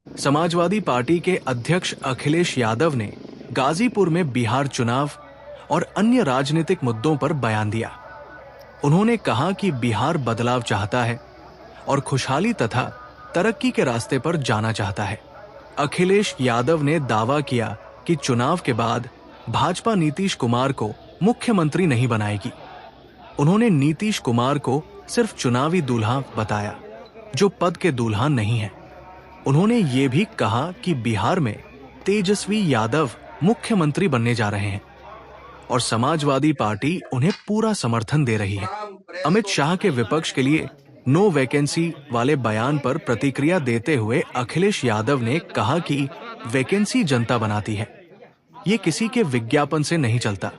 Samajwadi party के अध्यक्ष अखिलेश यादव ने गाजीपुर में बिहार चुनाव और अन्य राजनीतिक मुद्दों पर बयान दिया। उन्होंने कहा कि बिहार बदलाव चाहता है और खुशहाली तथा तरक्की के रास्ते पर जाना चाहता है। अखिलेश यादव ने दावा किया कि चुनाव के बाद भाजपा नीतीश कुमार को मुख्यमंत्री नहीं बनाएगी। उन्होंने नीतीश कुमार को सिर्फ चुनावी दूल्हा बताया, जो पद के दूल्हा नहीं है। उन्होंने ये भी कहा कि बिहार में तेजस्वी यादव मुख्यमंत्री बनने जा रहे हैं और समाजवादी पार्टी उन्हें पूरा समर्थन दे रही है। अमित शाह के विपक्ष के लिए नो वैकेंसी वाले बयान पर प्रतिक्रिया देते हुए अखिलेश यादव ने कहा कि वैकेंसी जनता बनाती है, ये किसी के विज्ञापन से नहीं चलता।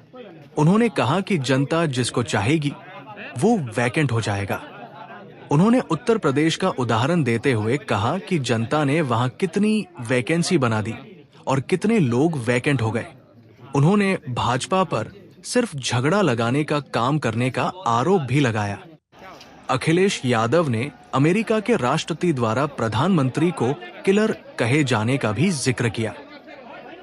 उन्होंने कहा कि जनता जिसको चाहेगी वो वैकेंट हो जाएगा। उन्होंने उत्तर प्रदेश का उदाहरण देते हुए कहा कि जनता ने वहां कितनी वैकेंसी बना दी और कितने लोग वैकेंट हो गए। उन्होंने भाजपा पर सिर्फ झगड़ा लगाने का काम करने का आरोप भी लगाया। अखिलेश यादव ने अमेरिका के राष्ट्रपति द्वारा प्रधानमंत्री को किलर कहे जाने का भी जिक्र किया।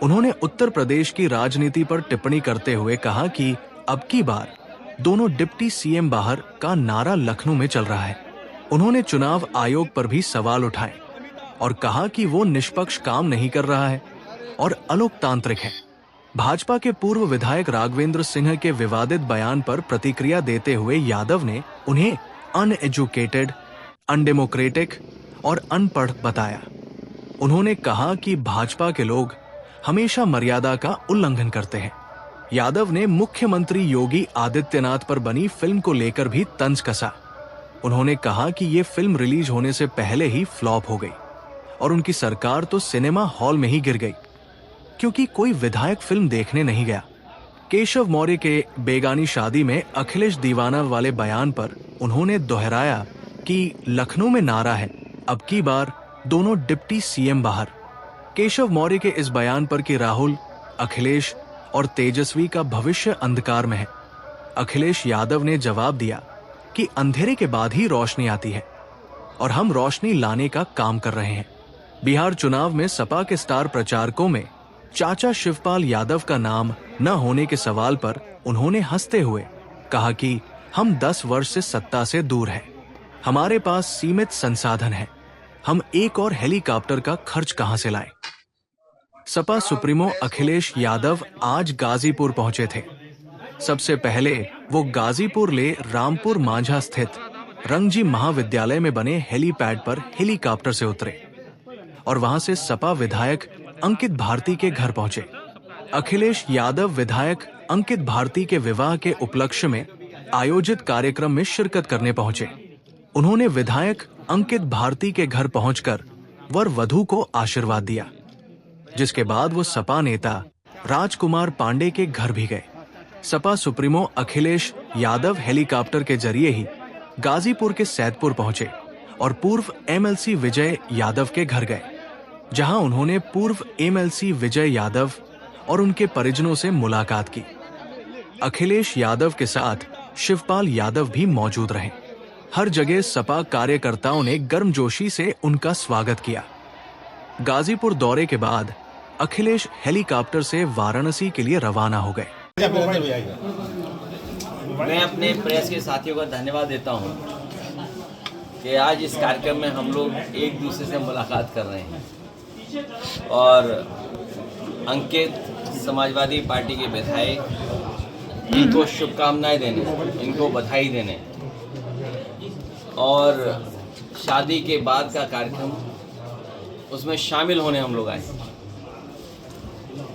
उन्होंने उत्तर प्रदेश की राजनीति पर टिप्पणी करते हुए कहा कि अब की बार दोनों डिप्टी सीएम बाहर का नारा लखनऊ में चल रहा है। उन्होंने चुनाव आयोग पर भी सवाल उठाए और कहा कि वो निष्पक्ष काम नहीं कर रहा है और अलोकतांत्रिक है। भाजपा के पूर्व विधायक राघवेंद्र सिंह के विवादित बयान पर प्रतिक्रिया देते हुए यादव ने उन्हें अनएजुकेटेड, अनडेमोक्रेटिक और अनपढ़ बताया। उन्होंने कहा कि भाजपा के लोग हमेशा मर्यादा का उल्लंघन करते हैं। यादव ने मुख्यमंत्री योगी आदित्यनाथ पर बनी फिल्म को लेकर भी तंज कसा। उन्होंने कहा कि ये फिल्म रिलीज होने से पहले ही फ्लॉप हो गई और उनकी सरकार तो सिनेमा हॉल में ही गिर गई, क्योंकि कोई विधायक फिल्म देखने नहीं गया। केशव मौर्य के बेगानी शादी में अखिलेश दीवाना वाले बयान पर उन्होंने दोहराया कि लखनऊ में नारा है, अब की बार दोनों डिप्टी सीएम बाहर। केशव मौर्य के इस बयान पर कि राहुल, अखिलेश और तेजस्वी का भविष्य अंधकार में है, अखिलेश यादव ने जवाब दिया कि अंधेरे के बाद ही रोशनी आती है और हम रोशनी लाने का काम कर रहे हैं। बिहार चुनाव में सपा के स्टार प्रचारकों में चाचा शिवपाल यादव का नाम न होने के सवाल पर उन्होंने हंसते हुए कहा कि हम 10 वर्ष से सत्ता से दूर हैं, हमारे पास सीमित संसाधन है, हम एक और हेलीकॉप्टर का खर्च कहां से लाएं। सपा सुप्रीमो अखिलेश यादव आज गाजीपुर पहुंचे थे। सबसे पहले वो गाजीपुर ले रामपुर मांझा स्थित रंगजी महाविद्यालय में बने हेलीपैड पर हेलीकॉप्टर से उतरे और वहां से सपा विधायक अंकित भारती के घर पहुंचे। अखिलेश यादव विधायक अंकित भारती के विवाह के उपलक्ष्य में आयोजित कार्यक्रम में शिरकत करने पहुंचे। उन्होंने विधायक अंकित भारती के घर पहुंचकर वर वधू को आशीर्वाद दिया, जिसके बाद वो सपा नेता राजकुमार पांडे के घर भी गए। सपा सुप्रीमो अखिलेश यादव हेलीकॉप्टर के जरिए ही गाजीपुर के सैदपुर पहुंचे और पूर्व एमएलसी विजय यादव के घर गए, जहां उन्होंने पूर्व एमएलसी विजय यादव और उनके परिजनों से मुलाकात की। अखिलेश यादव के साथ शिवपाल यादव भी मौजूद रहे। हर जगह सपा कार्यकर्ताओं ने गर्मजोशी से उनका स्वागत किया। गाजीपुर दौरे के बाद अखिलेश हेलीकॉप्टर से वाराणसी के लिए रवाना हो गए। मैं अपने प्रेस के साथियों का धन्यवाद देता हूं कि आज इस कार्यक्रम में हम लोग एक दूसरे से मुलाकात कर रहे हैं और अंकित समाजवादी पार्टी के विधायक, इनको शुभकामनाएं देने, इनको बधाई देने और शादी के बाद का कार्यक्रम उसमें शामिल होने हम लोग आए,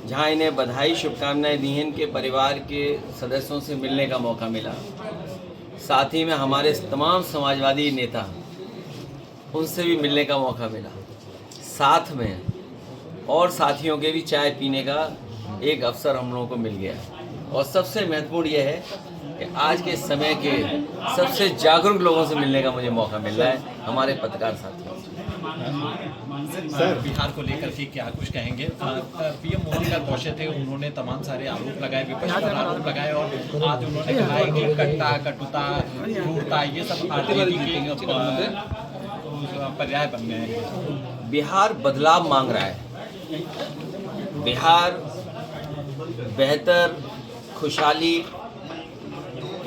जहां इन्हें बधाई शुभकामनाएं दी हैं। इनके परिवार के सदस्यों से मिलने का मौका मिला, साथ ही में हमारे तमाम समाजवादी नेता उनसे भी मिलने का मौका मिला, साथ में और साथियों के भी चाय पीने का एक अवसर हम लोगों को मिल गया। और सबसे महत्वपूर्ण यह है कि आज के समय के सबसे जागरूक लोगों से मिलने का मुझे मौका मिल रहा है, हमारे पत्रकार साथियों से। सर, बिहार को लेकर के क्या कुछ कहेंगे? पीएम मोदी का दौरे थे, उन्होंने तमाम सारे आरोप लगाए, विपक्ष पर आरोप लगाए और आज उन्होंने कहा है कि कट्टा, कटुता, क्रूरता ये सब राजनीति के पर्याय बन गए हैं। बिहार बदलाव मांग रहा है। बिहार बेहतर, खुशहाली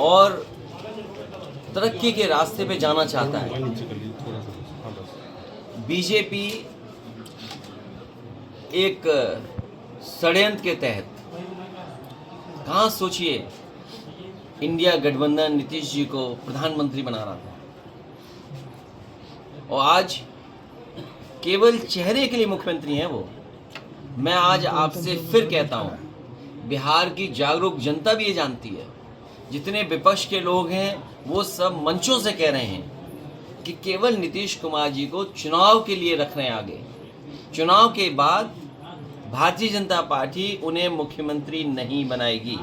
और तरक्की के रास्ते पे जाना चाहता है। बीजेपी एक षड्यंत्र के तहत, कहाँ सोचिए, इंडिया गठबंधन नीतीश जी को प्रधानमंत्री बना रहा था, और आज केवल चेहरे के लिए मुख्यमंत्री हैं वो। मैं आज आपसे फिर कहता हूँ, बिहार की जागरूक जनता भी ये जानती है, जितने विपक्ष के लोग हैं वो सब मंचों से कह रहे हैं कि केवल नीतीश कुमार जी को चुनाव के लिए रख रहे हैं आगे। चुनाव के बाद भारतीय जनता पार्टी उन्हें मुख्यमंत्री नहीं बनाएगी।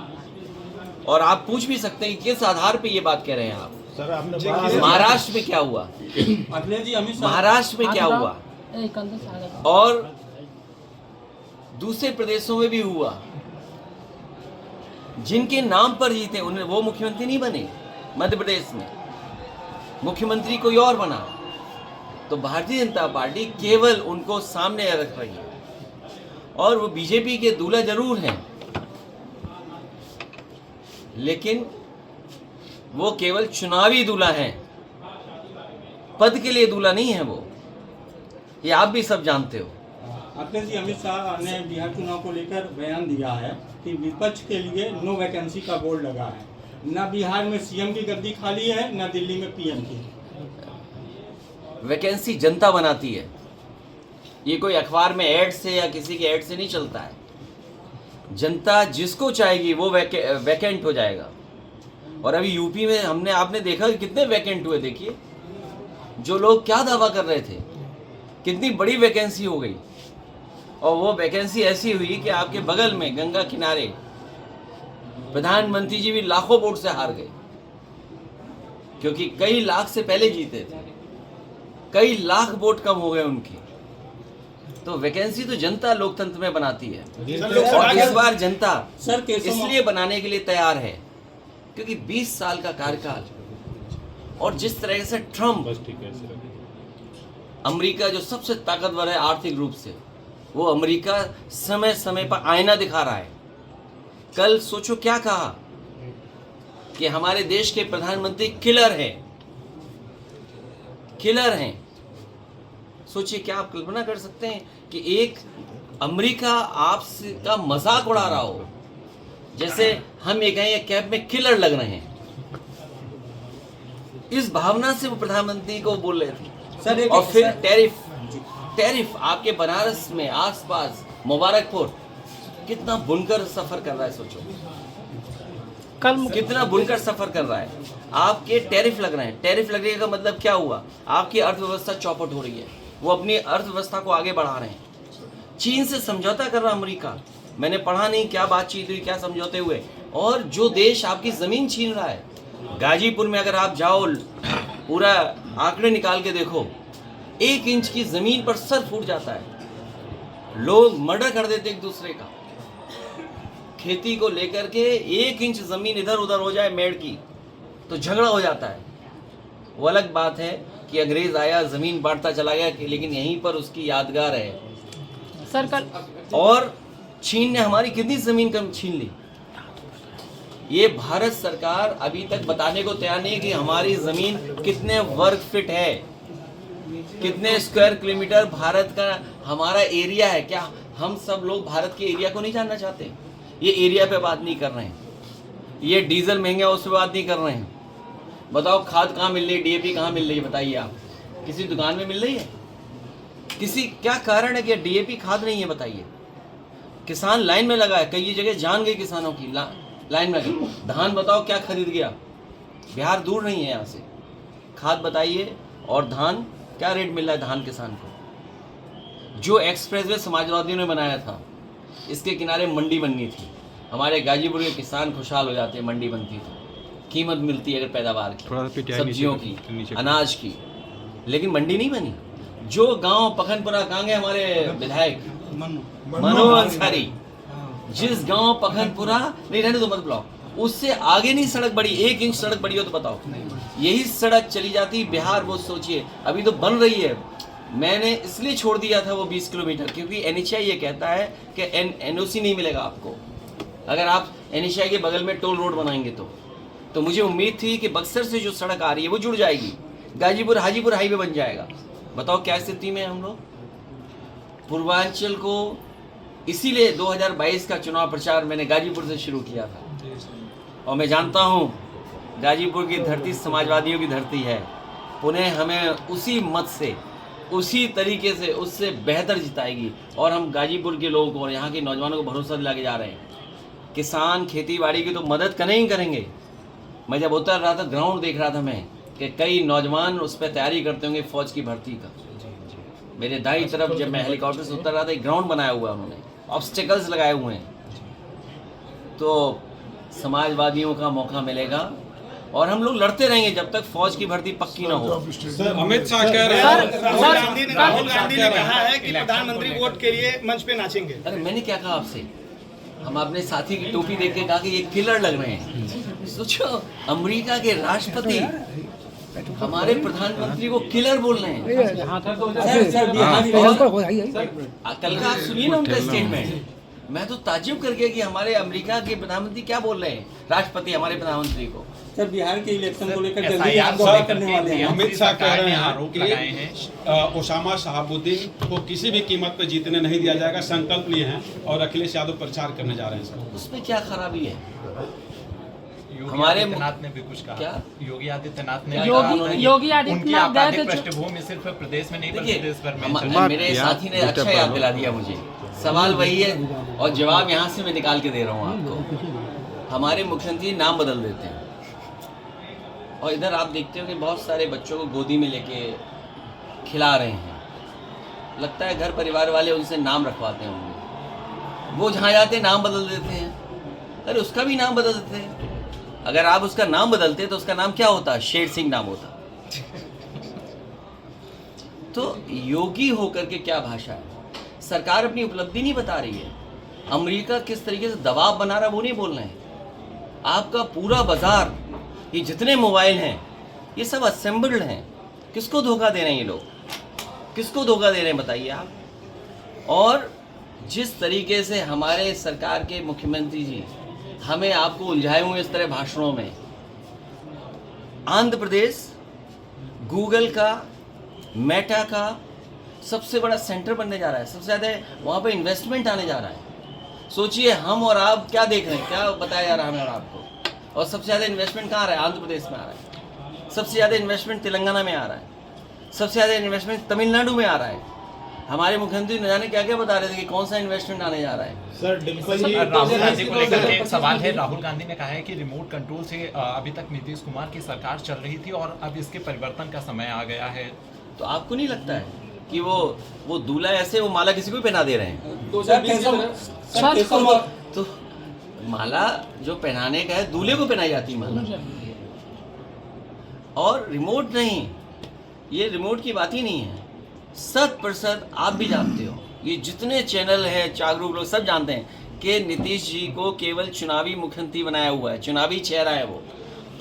और आप पूछ भी सकते हैं कि किस आधार पे ये बात कह रहे हैं आप। महाराष्ट्र में क्या हुआ, महाराष्ट्र में क्या हुआ, और दूसरे प्रदेशों में भी हुआ। जिनके नाम पर जीते उन्हें वो मुख्यमंत्री नहीं बने। मध्य प्रदेश में मुख्यमंत्री कोई और बना। तो भारतीय जनता पार्टी केवल उनको सामने रख रही है, और वो बीजेपी के दूल्हा जरूर हैं, लेकिन वो केवल चुनावी दूल्हा हैं, पद के लिए दूल्हा नहीं है वो। ये आप भी सब जानते हो। अखिलेश जी, अमित शाह ने बिहार चुनाव को लेकर बयान दिया है कि विपक्ष के लिए नो वैकेंसी का बोर्ड लगा है। न बिहार में सीएम की गद्दी खाली है, न दिल्ली में पीएम की। वैकेंसी जनता बनाती है। ये कोई अखबार में ऐड से या किसी के ऐड से नहीं चलता है। जनता जिसको चाहेगी वो वैकेंट हो जाएगा। और अभी यूपी में आपने देखा कि कितने वैकेंट हुए। देखिए, जो लोग क्या दावा कर रहे थे, कितनी बड़ी वैकेंसी हो गई। और वो वैकेंसी ऐसी हुई कि आपके बगल में गंगा किनारे प्रधानमंत्री जी भी लाखों वोट से हार गए, क्योंकि कई लाख से पहले जीते थे। कई लाख वोट कम हो गए उनके। तो वैकेंसी तो जनता लोकतंत्र में बनाती है, और इस बार जनता इसलिए बनाने के लिए तैयार है क्योंकि 20 साल का कार्यकाल, और जिस तरह से ट्रम्प, अमेरिका जो सबसे ताकतवर है आर्थिक रूप से, वो अमेरिका समय समय पर आईना दिखा रहा है। कल सोचो क्या कहा कि हमारे देश के प्रधानमंत्री किलर हैं, किलर हैं। सोचिए, क्या आप कल्पना कर सकते हैं कि एक अमेरिका आपसे का मजाक उड़ा रहा हो, जैसे हम ये कहें कैब में किलर लग रहे हैं। इस भावना से वो प्रधानमंत्री को बोल रहे थे। सर, और फिर टैरिफ आपके बनारस में आसपास मुबारकपुर कितना बुनकर सफर कर रहा है। सोचो कितना बुनकर सफर कर रहा है। आपके टैरिफ लग रहे हैं। टैरिफ लगने का मतलब क्या हुआ, आपकी अर्थव्यवस्था चौपट हो रही है। वो अपनी अर्थव्यवस्था को आगे बढ़ा रहे हैं। चीन से समझौता कर रहा अमेरिका। मैंने पढ़ा नहीं क्या बातचीत हुई, क्या समझौते हुए। और जो देश आपकी जमीन छीन रहा है, गाजीपुर में अगर आप जाओ, पूरा आंकड़े निकाल के देखो, 1 इंच की जमीन पर सर फूट जाता है। लोग मर्डर कर देते एक दूसरे का। खेती को लेकर के 1 इंच जमीन इधर उधर हो जाए मेड़ की तो झगड़ा हो जाता है। वो अलग बात है कि अंग्रेज आया, जमीन बांटता चला गया, लेकिन यहीं पर उसकी यादगार है। सर कल और चीन ने हमारी कितनी जमीन कम छीन ली। ये भारत सरकार अभी तक बताने को तैयार नहीं है कि हमारी जमीन कितने वर्ग फीट है, कितने स्क्वायर किलोमीटर भारत का हमारा एरिया है। क्या हम सब लोग भारत के एरिया को नहीं जानना चाहते? ये एरिया पे बात नहीं कर रहे हैं। ये डीजल महंगा उस पर बात नहीं कर रहे हैं। बताओ खाद कहाँ मिल रही है, डीएपी कहाँ मिल रही है? बताइए आप, किसी दुकान में मिल रही है? किसी क्या कारण है कि डीएपी खाद नहीं है? बताइए। किसान लाइन में लगा है, कई जगह जान गई किसानों की लाइन में लगी। धान बताओ क्या खरीद गया। बिहार दूर नहीं है यहाँ से। खाद बताइए, और धान क्या रेट मिल रहा है धान किसान को। जो एक्सप्रेसवे समाजवादियों ने बनाया था, इसके किनारे मंडी बननी थी। हमारे गाजीपुर के किसान खुशहाल हो जाते, मंडी बनती तो कीमत मिलती है अगर पैदावार की, सब्जियों की, अनाज की। लेकिन मंडी नहीं बनी। जो गांव पखनपुरा, कहाँ गए हमारे विधायक मनु अंसारी, जिस गांव पखनपुरा नहीं रहने दो मत बुलाओ, उससे आगे नहीं सड़क बड़ी, 1 इंच सड़क बड़ी हो तो बताओ। यही सड़क चली जाती बिहार, वो सोचिए। अभी तो बन रही है, मैंने इसलिए छोड़ दिया था वो 20 किलोमीटर, क्योंकि NHAI ये कहता है कि NOC नहीं मिलेगा आपको अगर आप NHAI के बगल में टोल रोड बनाएंगे तो मुझे उम्मीद थी कि बक्सर से जो सड़क आ रही है वो जुड़ जाएगी, गाजीपुर हाजीपुर हाईवे बन जाएगा। बताओ क्या स्थिति में हम लोग। पूर्वांचल को इसीलिए 2022 का चुनाव प्रचार मैंने गाजीपुर से शुरू किया था, और मैं जानता हूँ गाजीपुर की धरती समाजवादियों की धरती है। पुनः हमें उसी मत से, उसी तरीके से, उससे बेहतर जिताएगी, और हम गाजीपुर के लोगों को और यहाँ के नौजवानों को भरोसा दिला के जा रहे हैं। किसान खेती बाड़ी की तो मदद करें ही करेंगे। मैं जब उतर रहा था ग्राउंड देख रहा था मैं कि कई नौजवान उस पर तैयारी करते होंगे फौज की भर्ती का। मेरे दाईं तरफ जब मैं हेलीकॉप्टर से उतर रहा था एक ग्राउंड बनाया हुआ है उन्होंने, ऑब्स्टिकल्स लगाए हुए हैं। तो समाजवादियों का मौका मिलेगा और हम लोग लड़ते रहेंगे जब तक फौज की भर्ती पक्की ना हो। अमित शाह कह रहे हैं राहुल गांधी ने कहा है कि प्रधानमंत्री वोट के लिए मंच पे नाचेंगे। अरे मैंने क्या कहा आपसे, हम अपने साथी की टोपी देख के कहा कि ये किलर लग रहे हैं। सोचो अमेरिका के राष्ट्रपति हमारे प्रधानमंत्री को किलर बोल रहे हैं। कल का आप सुनिए ना उनका स्टेटमेंट, मैं तो ताज्जुब कर गया कि हमारे अमेरिका के प्रधानमंत्री क्या बोल रहे हैं, राष्ट्रपति हमारे प्रधानमंत्री को। सर बिहार के इलेक्शन को लेकर जल्दी SIR आप को दौरा लेकर करने वाले हैं। अमित शाह कह रहे हैं आरोप कि लगाए हैं ओसामा शहाबुद्दीन को किसी भी कीमत पे जीतने नहीं दिया जाएगा, संकल्प लिए हैं, और अखिलेश यादव प्रचार करने जा रहे हैं। सर उसमें क्या खराबी है? योगी हमारे आदित्यनाथ ने भी कुछ कहा। क्या? योगी आदित्यनाथ ने योगी उनकी आदित्यनाथ गए आपराधिक थे पृष्ठभूमि सिर्फ प्रदेश में नहीं बल्कि देखिए देश भर में। मेरे साथी ने अच्छा याद दिला दिया मुझे। सवाल वही है और जवाब यहाँ से मैं निकाल के दे रहा हूँ आपको। हमारे मुख्यमंत्री नाम बदल देते हैं और इधर आप देखते हो कि बहुत सारे बच्चों को गोदी में लेके खिला रहे हैं। लगता है घर परिवार वाले उनसे नाम रखवाते होंगे। वो जहाँ जाते नाम बदल देते हैं। अरे उसका भी नाम बदल देते हैं। अगर आप उसका नाम बदलते तो उसका नाम क्या होता? शेर सिंह नाम होता। तो योगी होकर के क्या भाषा है? सरकार अपनी उपलब्धि नहीं बता रही है। अमेरिका किस तरीके से दबाव बना रहा है वो नहीं बोल रहे हैं। आपका पूरा बाजार, ये जितने मोबाइल हैं ये सब असेंबल्ड हैं। किसको धोखा दे रहे हैं ये लोग? किसको धोखा दे रहे हैं बताइए आप। और जिस तरीके से हमारे सरकार के मुख्यमंत्री जी हमें आपको उलझाए हुए इस तरह भाषणों में, आंध्र प्रदेश गूगल का, मेटा का सबसे बड़ा सेंटर बनने जा रहा है। सबसे ज़्यादा वहाँ पे इन्वेस्टमेंट आने जा रहा है। सोचिए हम और आप क्या देख रहे हैं, क्या बताया जा रहा है हमें और आपको। और सबसे ज़्यादा इन्वेस्टमेंट कहाँ आ रहा है? आंध्र प्रदेश में आ रहा है। सबसे ज़्यादा इन्वेस्टमेंट तेलंगाना में आ रहा है। सबसे ज़्यादा इन्वेस्टमेंट तमिलनाडु में आ रहा है। हमारे मुख्यमंत्री न जाने क्या क्या बता रहे थे कि कौन सा इन्वेस्टमेंट आने जा रहा है। सर डिम्पल जी, राहुल गांधी को लेकर के एक सवाल है। राहुल गांधी ने कहा है कि रिमोट कंट्रोल से अभी तक नीतीश कुमार की सरकार चल रही थी और अब इसके परिवर्तन का समय आ गया है। तो आपको नहीं लगता है कि वो दूल्हा ऐसे वो माला किसी को भी पहना दे रहे हैं? तो माला जो पहनाने का है दूल्हे को पहनाई जाती है माला, और रिमोट नहीं। ये रिमोट की बात ही नहीं है। 100% आप भी जानते हो, ये जितने चैनल हैं जागरूक लोग सब जानते हैं कि नीतीश जी को केवल चुनावी मुख्यमंत्री बनाया हुआ है। चुनावी चेहरा है वो।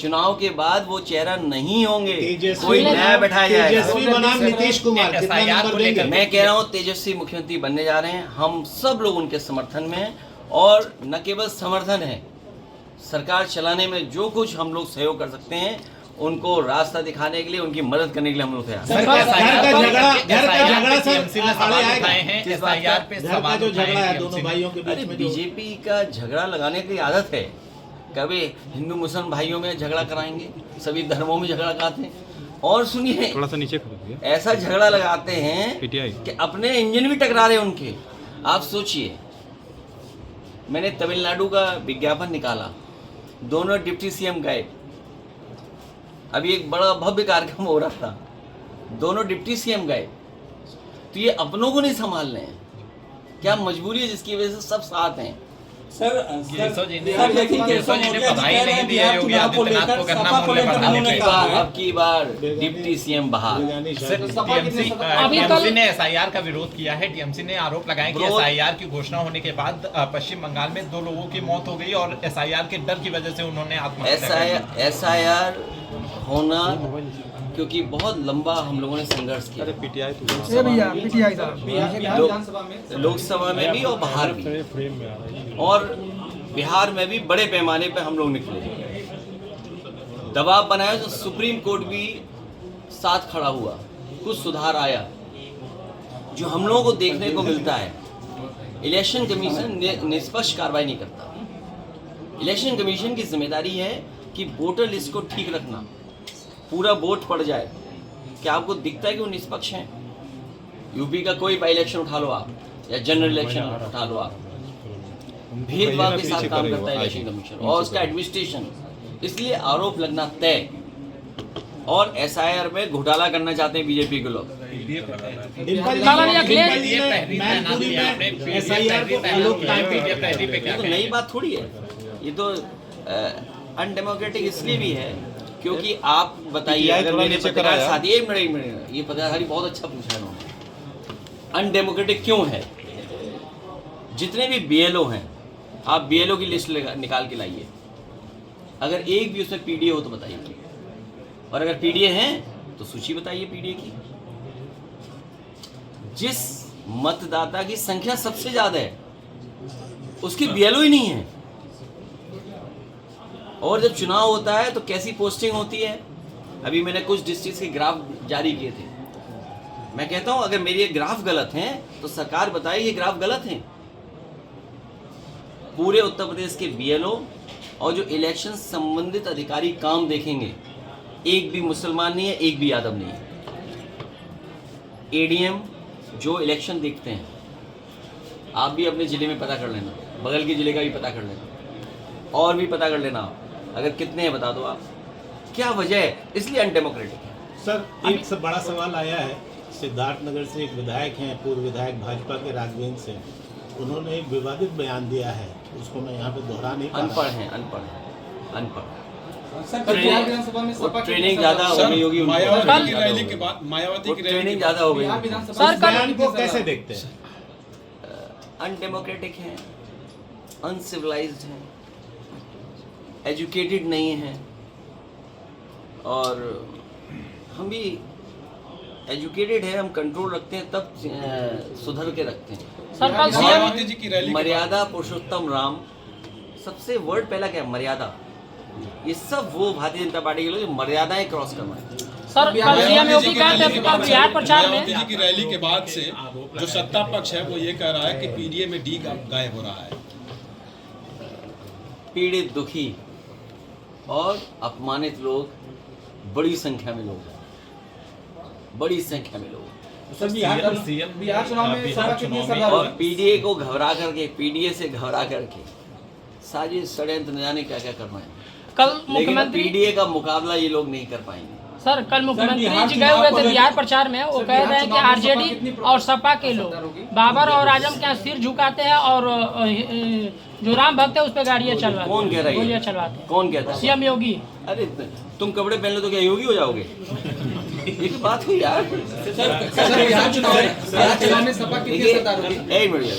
चुनाव के बाद वो चेहरा नहीं होंगे, कोई नया बैठाया जाएगा। तेजस्वी बनाम नीतीश कुमार, कितना नंबर देंगे? मैं कह रहा हूँ तेजस्वी मुख्यमंत्री बनने जा रहे हैं। हम सब लोग उनके समर्थन में हैं, और न केवल समर्थन है, सरकार चलाने में जो कुछ हम लोग सहयोग कर सकते हैं उनको रास्ता दिखाने के लिए, उनकी मदद करने के लिए हम लोग तैयार हैं। अरे बीजेपी का झगड़ा लगाने की आदत है। कभी हिंदू मुस्लिम भाइयों में झगड़ा कराएंगे, सभी धर्मों में झगड़ा कराते हैं, और सुनिए थोड़ा सा नीचे करो, ऐसा झगड़ा लगाते हैं कि अपने इंजन भी टकरा रहे हैं उनके। आप सोचिए, मैंने तमिलनाडु का विज्ञापन निकाला, दोनों डिप्टी सीएम गए। अभी एक बड़ा भव्य कार्यक्रम हो रहा था, दोनों डिप्टी सीएम गए। तो ये अपनों को नहीं संभाल रहे हैं। क्या मजबूरी है जिसकी वजह से सब साथ हैं? सर जी ने बधाई नहीं दी है योगी आदित्यनाथ को गन्ना मूल्य बढ़ाने के बाद। अब की बार डिप्टी सीएम बहाल। टीएमसी ने एसआईआर का विरोध किया है। टीएमसी ने आरोप लगाया कि एसआईआर की घोषणा होने के बाद पश्चिम बंगाल में 2 लोगों की मौत हो गई और एसआईआर के डर की वजह से उन्होंने आत्महत्या की। एसआईआर होना क्योंकि बहुत लंबा हम लोगों ने संघर्ष किया लोकसभा में भी और बाहर भी, और बिहार में भी बड़े पैमाने पर हम लोग निकले, दबाव बनाया तो सुप्रीम कोर्ट भी साथ खड़ा हुआ, कुछ सुधार आया। जो हम लोगों को देखने को मिलता है, इलेक्शन कमीशन निष्पक्ष कार्रवाई नहीं करता। इलेक्शन कमीशन की जिम्मेदारी है कि वोटर लिस्ट को ठीक रखना, पूरा वोट पड़ जाए। क्या आपको दिखता है कि वो निष्पक्ष हैं? यूपी का कोई बाई इलेक्शन उठा लो आप, या जनरल इलेक्शन उठा लो आप, भेदभाव के साथ काम करता है इलेक्शन कमीशन और उसका एडमिनिस्ट्रेशन। इसलिए आरोप लगना तय। और एसआईआर में घोटाला करना चाहते हैं बीजेपी के लोग। ये तो नई बात थोड़ी है, ये तो अनडेमोक्रेटिक इसलिए भी है क्योंकि आप बताइए, अगर मेरे पत्रकार साथी, एक मिनट, ये पत्रकारी बहुत अच्छा पूछा उन्होंने, अनडेमोक्रेटिक क्यों है? जितने भी बीएलओ हैं, आप बीएलओ की लिस्ट निकाल के लाइए, अगर एक भी उसमें पीडीए हो तो बताइए, और अगर पीडीए हैं तो सूची बताइए पीडीए की। जिस मतदाता की संख्या सबसे ज्यादा है उसकी बीएलओ ही नहीं है। और जब चुनाव होता है तो कैसी पोस्टिंग होती है? अभी मैंने कुछ डिस्ट्रिक्ट के ग्राफ जारी किए थे। मैं कहता हूं अगर मेरे ये ग्राफ गलत हैं तो सरकार बताए ये ग्राफ गलत हैं। पूरे उत्तर प्रदेश के बीएलओ और जो इलेक्शन संबंधित अधिकारी काम देखेंगे, एक भी मुसलमान नहीं है, एक भी यादव नहीं है। एडीएम जो इलेक्शन देखते हैं, आप भी अपने ज़िले में पता कर लेना, बगल के ज़िले का भी पता कर लेना, और भी पता कर लेना आप, अगर कितने हैं बता दो आप। क्या वजह है? इसलिए अनडेमोक्रेटिक है। सर, एक सब बड़ा सवाल आया है, सिद्धार्थनगर से एक विधायक हैं, पूर्व विधायक भाजपा के राघवेंद्र सिंह, उन्होंने एक विवादित बयान दिया है, उसको मैं यहाँ पे दोहरा नहीं पा रहा। अनपढ़ ट्रेनिंग ज्यादा हो गई होगी, मायावती की रैली के बाद, मायावती की ट्रेनिंग ज्यादा हो गई। सर, बयान को कैसे देखते हैं? अनडेमोक्रेटिक हैं, अनसिविलाइज्ड हैं, एजुकेटेड नहीं हैं, और हम भी एजुकेटेड है, हम कंट्रोल रखते हैं तब सुधर के रखते हैं। मायावती जी की रैली, मर्यादा पुरुषोत्तम राम, सबसे वर्ड पहला क्या है? मर्यादा। ये सब वो भारतीय जनता पार्टी के लोग जो मर्यादाएं क्रॉस करवाएं। सर, सीएम योगी का बिहार प्रचार में, मायावती जी की रैली के बाद से जो सत्ता पक्ष है वो ये कह रहा है कि पीडीए में डी गायब हो रहा है। पीड़ित, दुखी और अपमानित लोग बड़ी संख्या में लोग हैं, बड़ी संख्या में लोग। बिहार चुनाव में और पीडीए को घबरा करके, पीडीए से घबरा करके साजिश, षड्यंत्र, न जाने क्या क्या करना है। कल लेकिन मुख्यमंत्री, पीडीए का मुकाबला ये लोग नहीं कर पाएंगे। सर, कल मुख्यमंत्री जी गए हुए थे बिहार प्रचार में, वो कह रहे हैं कि आरजेडी और सपा के लोग बाबर और आजम के सिर झुकाते हैं और जो राम भक्त है उस पर गाड़ियाँ चलवाते, कौन कह रहा है? गोलियाँ चलवाते हैं। कौन कहता है? सीएम योगी। अरे तुम कपड़े पहन लो तो क्या योगी हो जाओगे? ये तो बात हुई यार। बिहार चुनाव में सपा की देखिए, सरकार होगी। एक मिनट।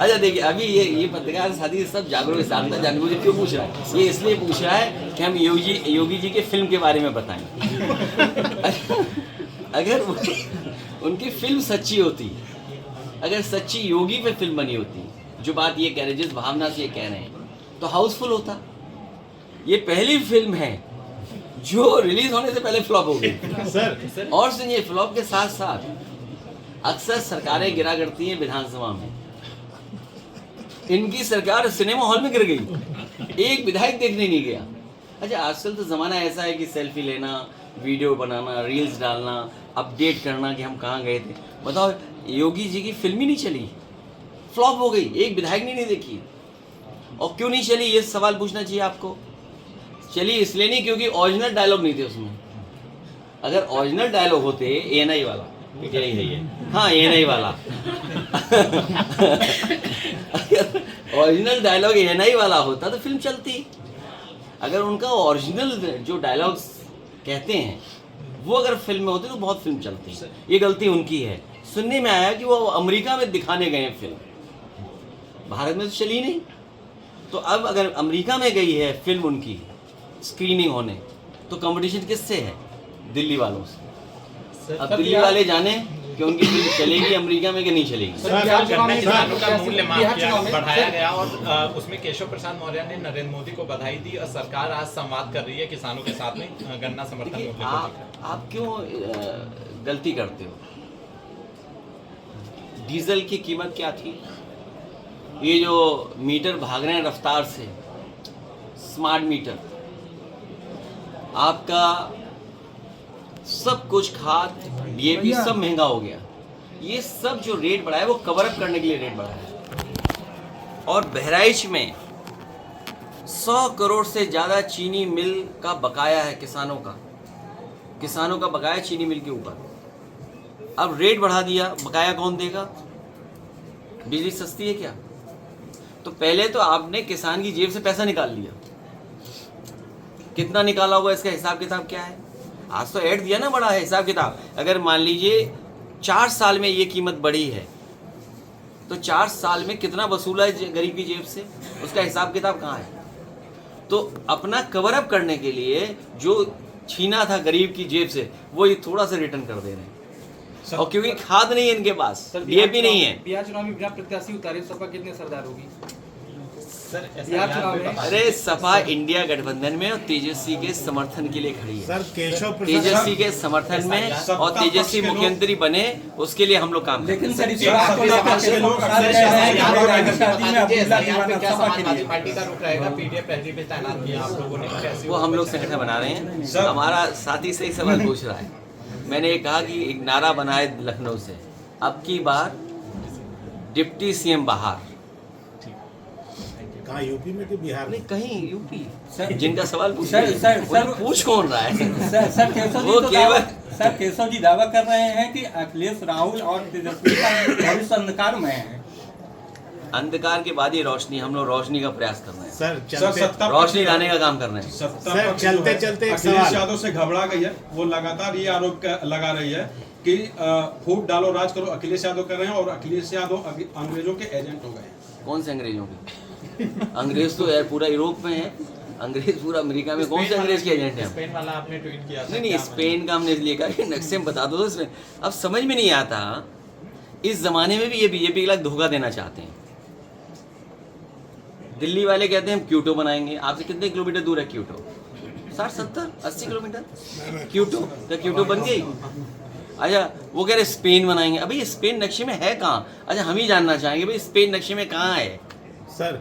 अच्छा देखिए, अभी ये पत्रकार साथी सब जागरूक साधना जानबूझ के क्यों पूछ रहा है? ये इसलिए पूछ रहा है कि हम योगी जी के फिल्म के बारे में बताएं। अगर उनकी फिल्म सच्ची होती, अगर सच्ची योगी पे फिल्म बनी होती, जो बात ये कह रहे, जिस भावना से ये कह रहे हैं, तो हाउसफुल होता। ये पहली फिल्म है जो रिलीज होने से पहले फ्लॉप हो गई। सर, और सुनिए, फ्लॉप के साथ साथ अक्सर सरकारें गिरा करती हैं विधानसभा में। इनकी सरकार सिनेमा हॉल में गिर गई, एक विधायक देखने नहीं गया। अच्छा, आजकल तो जमाना ऐसा है कि सेल्फी लेना, वीडियो बनाना, रील्स डालना, अपडेट करना कि हम कहाँ गए थे। बताओ, योगी जी की फिल्म ही नहीं चली, फ्लॉप हो गई, एक विधायक ने नहीं देखी। और क्यों नहीं चली, ये सवाल पूछना चाहिए आपको। चली इसलिए नहीं क्योंकि ओरिजिनल डायलॉग नहीं थे उसमें। अगर ओरिजिनल डायलॉग होते, एएनआई वाला, यही है ये, हाँ एएनआई वाला, अगर ओरिजिनल डायलॉग एएनआई वाला होता तो फिल्म चलती। अगर उनका ओरिजिनल जो डायलॉग्स कहते हैं वो अगर फिल्म में होते तो बहुत फिल्म चलती। ये गलती उनकी है। सुनने में आया कि वो अमेरिका में दिखाने गए हैं फिल्म, भारत में तो चली नहीं। तो अब अगर अमेरिका में गई है फिल्म उनकी, स्क्रीनिंग होने, तो कंपटीशन किससे है? दिल्ली वालों से। अब दिल्ली वाले जाने कि उनकी फिल्म चलेगी अमेरिका में कि नहीं चलेगी। गन्ना किसानों का मूल्य बढ़ाया गया और उसमें केशव प्रसाद मौर्य ने नरेंद्र मोदी को बधाई दी और सरकार आज संवाद कर रही है किसानों के साथ में गन्ना समर्थन मूल्य को लेकर। आप क्यों गलती करते हो? डीजल की कीमत क्या थी? ये जो मीटर भाग रहे हैं रफ्तार से, स्मार्ट मीटर, आपका सब कुछ खाद डीएपी सब महंगा हो गया। ये सब जो रेट बढ़ा है वो कवर अप करने के लिए रेट बढ़ा है। और बहराइच में 100 करोड़ से ज़्यादा चीनी मिल का बकाया है किसानों का बकाया चीनी मिल के ऊपर। अब रेट बढ़ा दिया, बकाया कौन देगा? बिजली सस्ती है क्या? तो पहले तो आपने किसान की जेब से पैसा निकाल लिया। कितना निकाला होगा इसका हिसाब किताब क्या है? आज तो ऐड दिया ना, बड़ा है हिसाब किताब। अगर मान लीजिए 4 साल में ये कीमत बढ़ी है तो 4 साल में कितना वसूला है गरीब की जेब से, उसका हिसाब किताब कहाँ है? तो अपना कवर अप करने के लिए जो छीना था गरीब की जेब से वो ये थोड़ा सा रिटर्न कर दे रहे हैं। और क्योंकि खाद नहीं है इनके पास, डीएपी नहीं है। बिहार चुनाव में बिना प्रत्याशी उतारे सपा कितने सरदार होगी? सर बिहार चुनाव में अरे सपा इंडिया गठबंधन में और तेजस्वी के समर्थन के लिए खड़ी है। सर केशव तेजस्वी के समर्थन में और तेजस्वी मुख्यमंत्री बने, उसके लिए हम लोग काम करते हैं। समाजवादी पार्टी का रुख रहेगा, पीडीएफ पहले भी तैनात किया आप लोगों ने, कैसे वो हम लोग संगठन बना रहे हैं। हमारा साथी से एक सवाल पूछ रहा है। मैंने कहा कि एक नारा बना है लखनऊ से, अब की बार डिप्टी सीएम बाहर। कहाँ, यूपी में कि बिहार में? नहीं, कहीं यूपी। जिनका सवाल पूछ सर पूछ कौन रहा है? सर केशव जी दावा कर रहे हैं कि अखिलेश, राहुल और तेजस्वी का भविष्य अंधकार में है। अंधकार के बाद ही रोशनी, हम लोग रोशनी का प्रयास कर रहे हैं सर रोशनी लाने का काम कर रहे हैं। सर चलते चलते अखिलेश यादव से घबरा गई है। वो लगातार ये आरोप लगा रही है कि फूट डालो राज करो अखिलेश यादव कर रहे हैं और अखिलेश यादव अंग्रेजों के एजेंट हो गए हैं। कौन से अंग्रेजों के? अंग्रेज तो यार पूरा यूरोप में है, अंग्रेज पूरा अमेरिका में। कौन से अंग्रेज के एजेंट हैं? स्पेन वाला आपने ट्वीट किया था। नहीं, स्पेन का हमने इसलिए कहा कि नक्शे में बता दो तो इसमें अब समझ में नहीं आता। इस जमाने में भी ये बीजेपी के लाख धोखा देना चाहते हैं। दिल्ली वाले कहते हैं हम क्यूटो बनाएंगे। आपसे कितने किलोमीटर दूर है क्यूटो? 60, 70, 80 kilometre Quito. तो क्यूटो बन गई। अच्छा, वो कह रहे स्पेन बनाएंगे। अभी स्पेन नक्शे में है कहाँ? अच्छा, हम ही जानना चाहेंगे भाई स्पेन नक्शे में कहाँ है सर?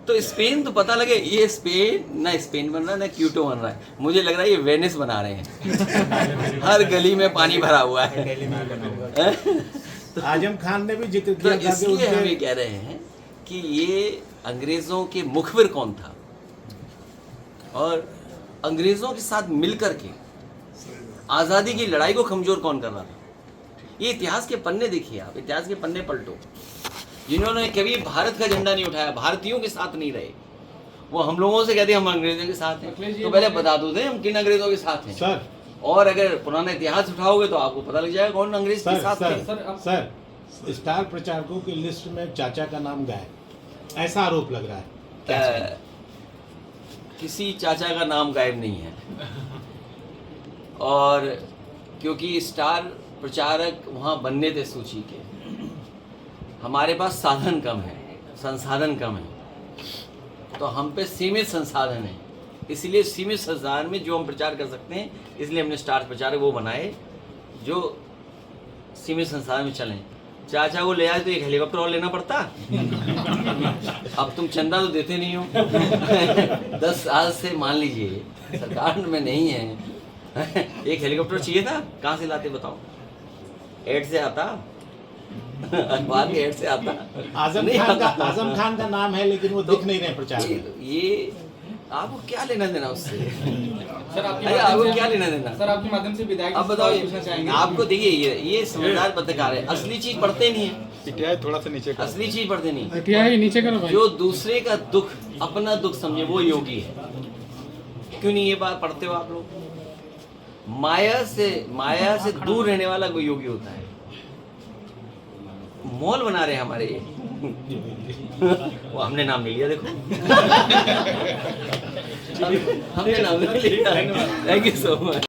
तो स्पेन तो पता लगे। ये स्पेन ना स्पेन बन रहा है ना क्यूटो बन रहा है। मुझे लग रहा है ये वेनिस बना रहे हैं। हर गली में पानी भरा हुआ है। आजम खान ने भी जिक्र तो किया था कि इसलिए हम ये कह रहे हैं कि ये अंग्रेजों के मुखबिर कौन था और अंग्रेजों के साथ मिलकर के आज़ादी की लड़ाई को कमजोर कौन कर रहा था। ये इतिहास के पन्ने देखिए, आप इतिहास के पन्ने पलटो। जिन्होंने कभी भारत का झंडा नहीं उठाया, भारतीयों के साथ नहीं रहे, वो हम लोगों से कहते हैं हम अंग्रेजों के साथ हैं। तो पहले बता दो हम किन अंग्रेजों के साथ हैं सर। और अगर पुराना इतिहास उठाओगे तो आपको पता लग जाएगा कौन अंग्रेज के साथ थे। सर स्टार प्रचारकों की लिस्ट में चाचा का नाम गायब, ऐसा आरोप लग रहा है। किसी चाचा का नाम गायब नहीं है। और क्योंकि स्टार प्रचारक वहाँ बनने थे सूची के, हमारे पास साधन कम है, संसाधन कम है, तो हम पे सीमित संसाधन है। इसलिए सीमित संसाधन में जो हम प्रचार कर सकते हैं, इसलिए हमने स्टार प्रचारक वो बनाए जो सीमित संसाधन में चलें। चाचा को ले आए तो एक हेलीकॉप्टर और लेना पड़ता। अब तुम चंदा तो देते नहीं हो। 10 साल से मान लीजिए सरकार में नहीं है। एक हेलीकॉप्टर चाहिए था, कहाँ से लाते बताओ? एड से आता, अखबार के एड से आता। आजम खान का नाम है लेकिन वो दिख नहीं रहे प्रचार में। ये आपको क्या लेना देना उससे? सर आपको क्या लेना देना? सर आपके माध्यम से विधायक आप बताओ। आपको देखिए ये समझदार पत्रकार है, असली चीज पढ़ते नहीं है। थोड़ा सा नीचे असली चीज पढ़ते नहीं। नीचे करो भाई। जो दूसरे का दुख अपना दुख समझे वो योगी है। क्यों नहीं ये बात पढ़ते हो आप लोग? माया से दूर रहने वाला कोई योगी होता है। मॉल बना रहे हैं हमारे ये। वो हमने नाम ले लिया देखो। हमने नाम नहीं लिखा। Thank you so much.